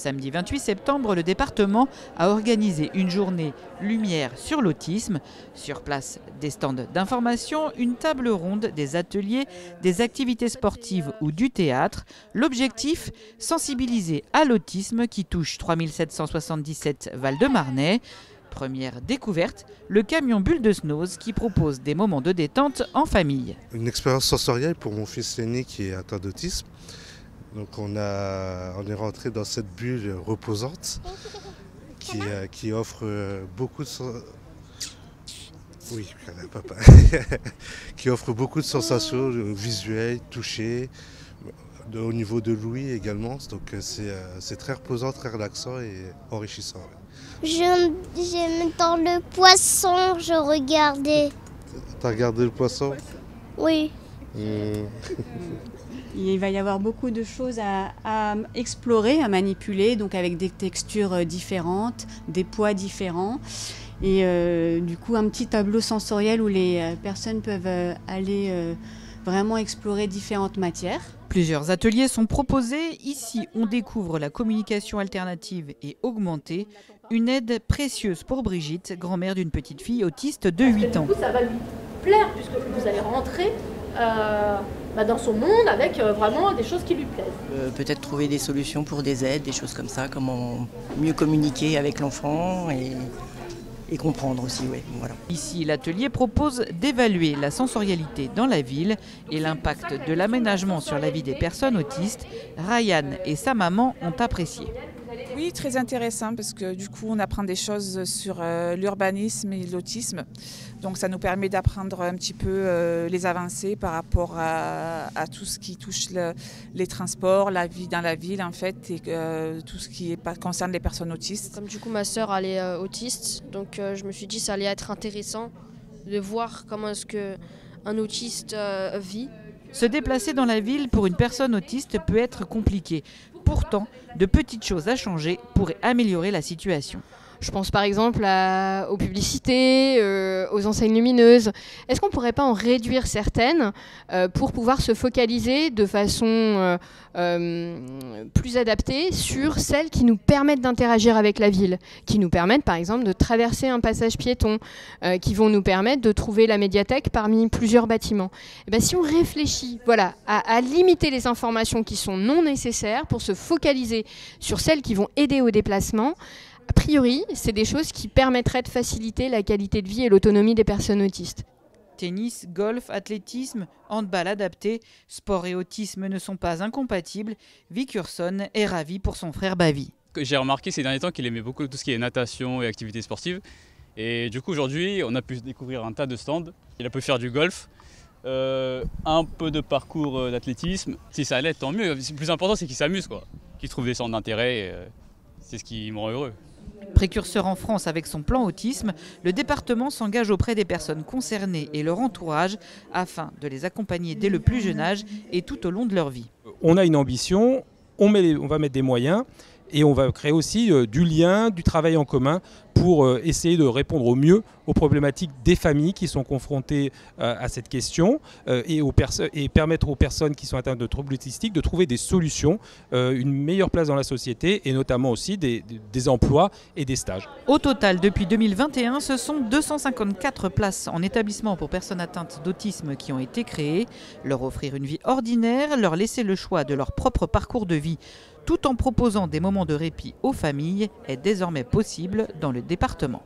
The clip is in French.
Samedi 28 septembre, le département a organisé une journée lumière sur l'autisme. Sur place, des stands d'information, une table ronde, des ateliers, des activités sportives ou du théâtre. L'objectif, sensibiliser à l'autisme qui touche 3777 Val-de-Marnais. Première découverte, le camion Bulle de Snooze qui propose des moments de détente en famille. Une expérience sensorielle pour mon fils aîné qui est atteint d'autisme. Donc on est rentré dans cette bulle reposante qui offre beaucoup de qui offre beaucoup de sensations visuelles, touchées, au niveau de l'ouïe également. Donc c'est très reposant, très relaxant et enrichissant. J'aime dans le poisson, je regardais. T'as regardé le poisson? Oui. Il va y avoir beaucoup de choses à explorer, à manipuler, donc avec des textures différentes, des poids différents. Et du coup, un petit tableau sensoriel où les personnes peuvent aller vraiment explorer différentes matières. Plusieurs ateliers sont proposés. Ici, on découvre la communication alternative et augmentée. Une aide précieuse pour Brigitte, grand-mère d'une petite fille autiste de 8 ans. Du coup, ça va lui plaire puisque vous allez rentrer dans son monde avec vraiment des choses qui lui plaisent. Peut-être trouver des solutions pour des aides, des choses comme ça, comment mieux communiquer avec l'enfant et comprendre aussi, oui. Voilà. Ici, l'atelier propose d'évaluer la sensorialité dans la ville et l'impact de l'aménagement sur la vie des personnes autistes. Ryan et sa maman ont apprécié. Oui, très intéressant parce que du coup on apprend des choses sur l'urbanisme et l'autisme. Donc ça nous permet d'apprendre un petit peu les avancées par rapport à tout ce qui touche les transports, la vie dans la ville en fait et tout ce qui concerne les personnes autistes. Comme du coup ma sœur elle est autiste, donc je me suis dit ça allait être intéressant de voir comment est-ce qu'un autiste vit. Se déplacer dans la ville pour une personne autiste peut être compliqué. Pourtant, de petites choses à changer pourraient améliorer la situation. Je pense par exemple aux publicités, aux enseignes lumineuses. Est-ce qu'on ne pourrait pas en réduire certaines pour pouvoir se focaliser de façon plus adaptée sur celles qui nous permettent d'interagir avec la ville, qui nous permettent par exemple de traverser un passage piéton, qui vont nous permettre de trouver la médiathèque parmi plusieurs bâtiments. Et bien, si on réfléchit à limiter les informations qui sont non nécessaires pour se focaliser sur celles qui vont aider au déplacement, a priori, c'est des choses qui permettraient de faciliter la qualité de vie et l'autonomie des personnes autistes. Tennis, golf, athlétisme, handball adapté, sport et autisme ne sont pas incompatibles. Vic Urson est ravi pour son frère Bavi. J'ai remarqué ces derniers temps qu'il aimait beaucoup tout ce qui est natation et activités sportives. Et du coup aujourd'hui, on a pu découvrir un tas de stands. Il a pu faire du golf, un peu de parcours d'athlétisme. Si ça allait, tant mieux. Le plus important, c'est qu'il s'amuse, qu'il trouve des centres d'intérêt. C'est ce qui me rend heureux. Précurseur en France avec son plan autisme, le département s'engage auprès des personnes concernées et leur entourage afin de les accompagner dès le plus jeune âge et tout au long de leur vie. On a une ambition, on va mettre des moyens et on va créer aussi du lien, du travail en commun pour essayer de répondre au mieux aux problématiques des familles qui sont confrontées à cette question et permettre aux personnes qui sont atteintes de troubles autistiques de trouver des solutions, une meilleure place dans la société et notamment aussi des emplois et des stages. Au total, depuis 2021, ce sont 254 places en établissement pour personnes atteintes d'autisme qui ont été créées. Leur offrir une vie ordinaire, leur laisser le choix de leur propre parcours de vie, tout en proposant des moments de répit aux familles, est désormais possible dans le département.